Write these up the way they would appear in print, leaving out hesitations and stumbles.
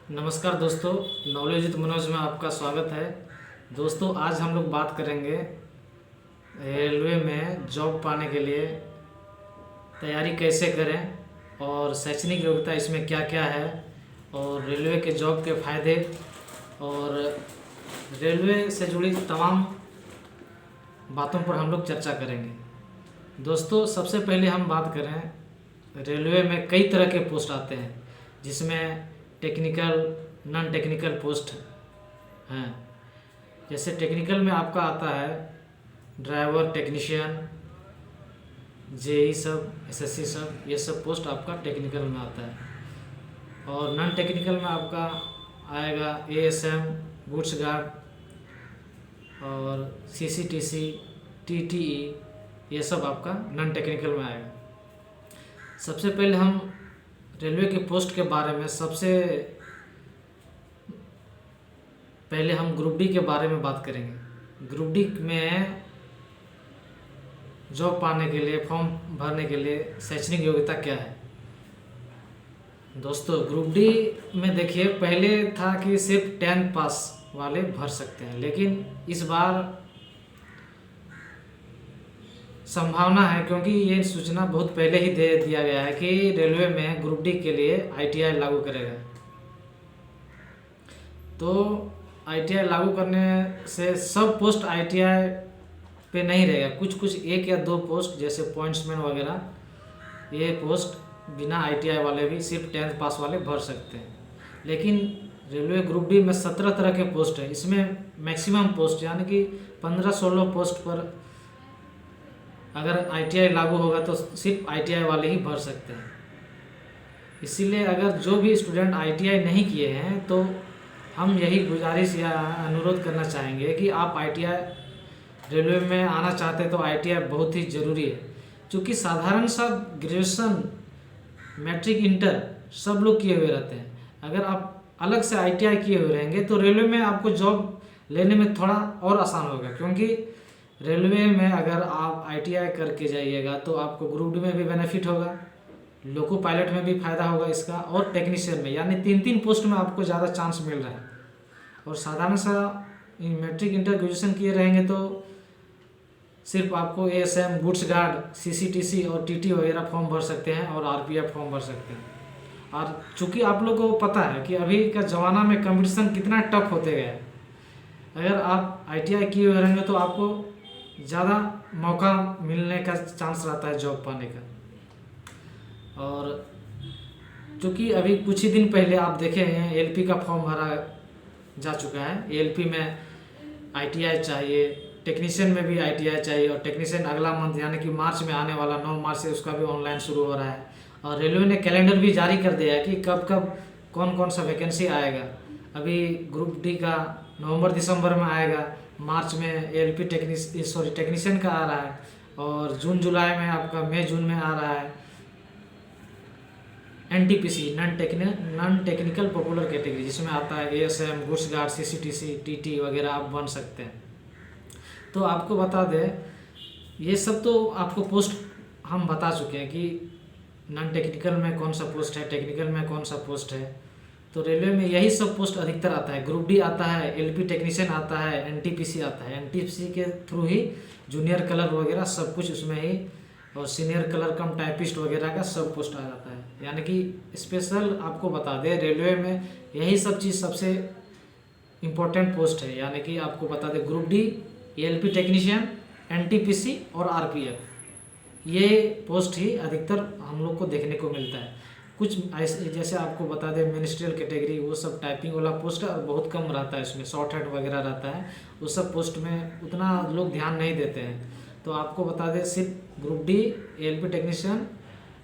नमस्कार दोस्तों, knowledge with Manoj में आपका स्वागत है। दोस्तों, आज हम लोग बात करेंगे रेलवे में जॉब पाने के लिए तैयारी कैसे करें और शैक्षणिक योग्यता इसमें क्या क्या है और रेलवे के जॉब के फ़ायदे और रेलवे से जुड़ी तमाम बातों पर हम लोग चर्चा करेंगे। दोस्तों, सबसे पहले हम बात करें, रेलवे में कई तरह के पोस्ट आते हैं जिसमें टेक्निकल, नॉन टेक्निकल पोस्ट हैं। जैसे टेक्निकल में आपका आता है ड्राइवर, टेक्नीशियन, जेई सब, एसएससी सब, ये सब पोस्ट आपका टेक्निकल में आता है। और नॉन टेक्निकल में आपका आएगा एएसएम, गुड्स गार्ड और सीसीटीसी, टीटीई, ये सब आपका नॉन टेक्निकल में आएगा। सबसे पहले हम रेलवे के पोस्ट के बारे में पहले हम ग्रुप डी के बारे में बात करेंगे। ग्रुप डी में जॉब पाने के लिए, फॉर्म भरने के लिए शैक्षणिक योग्यता क्या है। दोस्तों, ग्रुप डी में देखिए, पहले था कि सिर्फ 10 पास वाले भर सकते हैं, लेकिन इस बार संभावना है, क्योंकि ये सूचना बहुत पहले ही दे दिया गया है कि रेलवे में ग्रुप डी के लिए आईटीआई लागू करेगा। तो आईटीआई लागू करने से सब पोस्ट आईटीआई पे नहीं रहेगा, कुछ कुछ 1 या 2 पोस्ट जैसे पॉइंट्समैन वगैरह, ये पोस्ट बिना आईटीआई वाले भी सिर्फ 10th पास वाले भर सकते हैं। लेकिन रेलवे ग्रुप डी में 17 तरह के पोस्ट है। इसमें मैक्सिमम पोस्ट यानी कि 15-16 पोस्ट पर अगर आईटीआई लागू होगा तो सिर्फ आईटीआई वाले ही भर सकते हैं। इसीलिए अगर जो भी स्टूडेंट आईटीआई नहीं किए हैं तो हम यही गुजारिश या अनुरोध करना चाहेंगे कि आप आईटीआई, रेलवे में आना चाहते हैं तो आईटीआई बहुत ही ज़रूरी है। क्योंकि साधारण सा ग्रेजुएशन, मैट्रिक, इंटर सब लोग किए हुए रहते हैं। अगर आप अलग से आईटीआई किए हुए रहेंगे तो रेलवे में आपको जॉब लेने में थोड़ा और आसान होगा। क्योंकि रेलवे में अगर आप आईटीआई करके जाइएगा तो आपको ग्रुप डी में भी बेनिफिट होगा, लोको पायलट में भी फ़ायदा होगा इसका, और टेक्नीशियन में, यानी 3-3 पोस्ट में आपको ज़्यादा चांस मिल रहा है। और साधारण सा मैट्रिक, इंटर, ग्रेजुएशन किए रहेंगे तो सिर्फ आपको एएसएम, गुड्स गार्ड, सीसीटीसी और टीटी वगैरह फॉर्म भर सकते हैं और आरपीएफ फॉर्म भर सकते हैं। और चूँकि आप लोगों को पता है कि अभी का ज़माना में कंपटीशन कितना टफ होते गया है, अगर आप आईटीआई किए हुए रहेंगे तो आपको ज़्यादा मौका मिलने का चांस रहता है जॉब पाने का। और चूँकि अभी कुछ ही दिन पहले आप देखे हैं एलपी का फॉर्म भरा जा चुका है। एलपी में आईटीआई चाहिए, टेक्नीशियन में भी आईटीआई चाहिए, और टेक्नीशियन अगला मंथ यानी कि मार्च में आने वाला 9 मार्च से उसका भी ऑनलाइन शुरू हो रहा है। और रेलवे ने कैलेंडर भी जारी कर दिया है कि कब कब कौन कौन सा वैकेंसी आएगा। अभी ग्रुप डी का नवंबर-दिसंबर में आएगा, मार्च में एलपी टेक्नीशियन का आ रहा है, और जून-जुलाई में आपका मई-जून में आ रहा है NTPC, non technical popular category, जिसमें आता है ASM, goods guard, CCTC, TT वगैरह आप बन सकते हैं। तो आपको बता दें, ये सब तो आपको पोस्ट हम बता चुके हैं कि नॉन टेक्निकल में कौन सा पोस्ट है, टेक्निकल में कौन सा पोस्ट है। तो रेलवे में यही सब पोस्ट अधिकतर आता है। ग्रुप डी आता है, एलपी टेक्नीशियन आता है, एनटीपीसी आता है। एनटीपीसी के थ्रू ही जूनियर कलर वगैरह सब कुछ उसमें ही, और सीनियर कलर कम टाइपिस्ट वगैरह का सब पोस्ट आ जाता है। यानी कि स्पेशल आपको बता दें, रेलवे में यही सब चीज़ सबसे इम्पोर्टेंट पोस्ट है। यानी कि आपको बता दें, group D, LP technician, NTPC और आरपीएफ, ये पोस्ट ही अधिकतर हम लोग को देखने को मिलता है। कुछ ऐसे जैसे आपको बता दें मिनिस्ट्रियल कैटेगरी, वो सब टाइपिंग वाला पोस्ट है और बहुत कम रहता है, इसमें शॉर्ट हैंड वगैरह रहता है, वो सब पोस्ट में उतना लोग ध्यान नहीं देते हैं। तो आपको बता दें, सिर्फ ग्रुप डी, एलपी टेक्नीशियन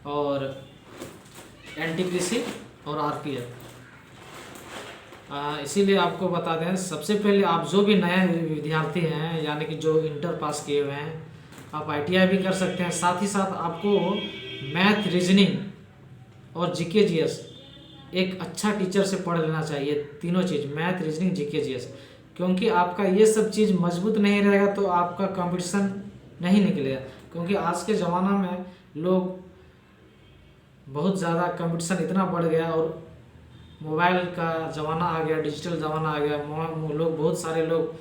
और एनटीपीसी और आरपीएफ। इसीलिए आपको बता दें, सबसे पहले आप जो भी नए विद्यार्थी हैं, यानी कि जो इंटर पास किए हुए हैं, आप आईटीआई भी कर सकते हैं। साथ ही साथ आपको मैथ, रीजनिंग और जीके जीएस एक अच्छा टीचर से पढ़ लेना चाहिए। तीनों चीज़, मैथ, रीजनिंग, जीके जीएस, क्योंकि आपका ये सब चीज़ मजबूत नहीं रहेगा तो आपका कंपटीशन नहीं निकलेगा। क्योंकि आज के ज़माना में लोग बहुत ज़्यादा कंपटीशन इतना बढ़ गया, और मोबाइल का ज़माना आ गया, डिजिटल ज़माना आ गया। लोग, बहुत सारे लोग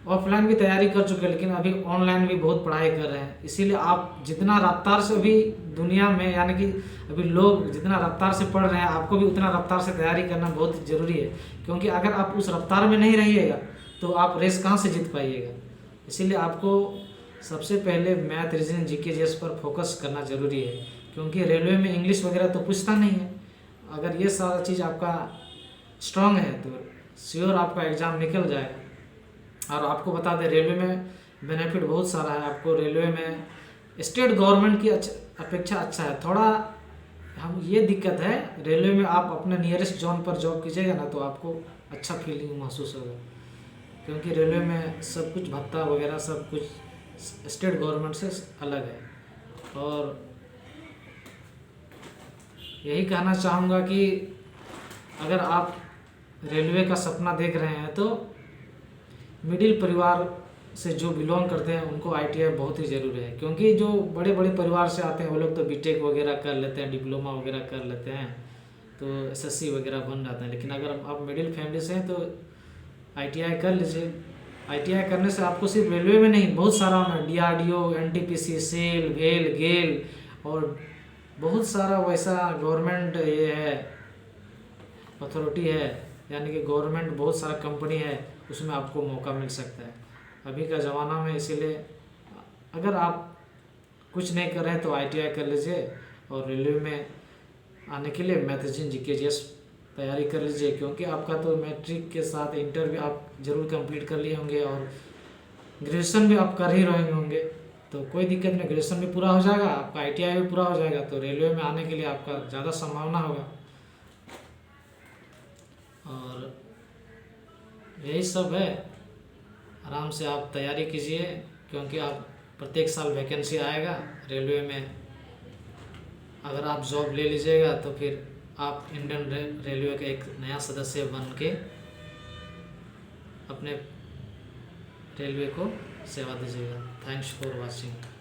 ऑफलाइन भी तैयारी कर चुके हैं, लेकिन अभी ऑनलाइन भी बहुत पढ़ाई कर रहे हैं। इसीलिए आप जितना रफ्तार से अभी दुनिया में, यानी कि अभी लोग जितना रफ्तार से पढ़ रहे हैं, आपको भी उतना रफ्तार से तैयारी करना बहुत ज़रूरी है। क्योंकि अगर आप उस रफ्तार में नहीं रहिएगा तो आप रेस कहाँ से जीत पाइएगा। इसीलिए आपको सबसे पहले मैथ, रीजनिंग, जीके, जीएस पर फोकस करना ज़रूरी है। क्योंकि रेलवे में इंग्लिश वगैरह तो पूछता नहीं है। अगर ये सारा चीज़ आपका स्ट्रांग है तो श्योर आपका एग्ज़ाम निकल जाएगा। और आपको बता दें, रेलवे में बेनिफिट बहुत सारा है। आपको रेलवे में स्टेट गवर्नमेंट की अपेक्षा अच्छा है। थोड़ा हम ये दिक्कत है, रेलवे में आप अपने नियरेस्ट जोन पर जॉब कीजिएगा ना तो आपको अच्छा फीलिंग महसूस होगा। क्योंकि रेलवे में सब कुछ भत्ता वगैरह सब कुछ स्टेट गवर्नमेंट से अलग है। और यही कहना चाहूँगा कि अगर आप रेलवे का सपना देख रहे हैं तो मिडिल परिवार से जो बिलोंग करते हैं उनको आईटीआई बहुत ही ज़रूरी है। क्योंकि जो बड़े बड़े परिवार से आते हैं वो लोग तो बीटेक वगैरह कर लेते हैं, डिप्लोमा वगैरह कर लेते हैं, तो एसएससी वगैरह बन जाते हैं। लेकिन अगर आप मिडिल फैमिली से हैं तो आईटीआई कर लीजिए। आईटीआई करने से आपको सिर्फ रेलवे में नहीं, बहुत सारा में डीआरडीओ, एनटीपीसी, सेल, भेल, गेल और बहुत सारा वैसा गवर्नमेंट ये है, अथॉरिटी है, यानी कि गवर्नमेंट बहुत सारा कंपनी है, उसमें आपको मौका मिल सकता है अभी का ज़माना में। इसीलिए अगर आप कुछ नहीं कर रहे हैं तो आईटीआई कर लीजिए और रेलवे में आने के लिए मैथ, रीजनिंग, जीके, जीएस तैयारी कर लीजिए। क्योंकि आपका तो मैट्रिक के साथ इंटर भी आप ज़रूर कंप्लीट कर लिए होंगे और ग्रेजुएशन भी आप कर ही रहे होंगे, तो कोई दिक्कत नहीं, ग्रेजुएशन भी पूरा हो जाएगा, आपका आईटीआई भी पूरा हो जाएगा, तो रेलवे में आने के लिए आपका ज़्यादा संभावना होगा। और यही सब है, आराम से आप तैयारी कीजिए। क्योंकि आप प्रत्येक साल वैकेंसी आएगा रेलवे में, अगर आप जॉब ले लीजिएगा तो फिर आप इंडियन रेलवे का एक नया सदस्य बन के अपने रेलवे को सेवा दीजिएगा। Thanks for watching.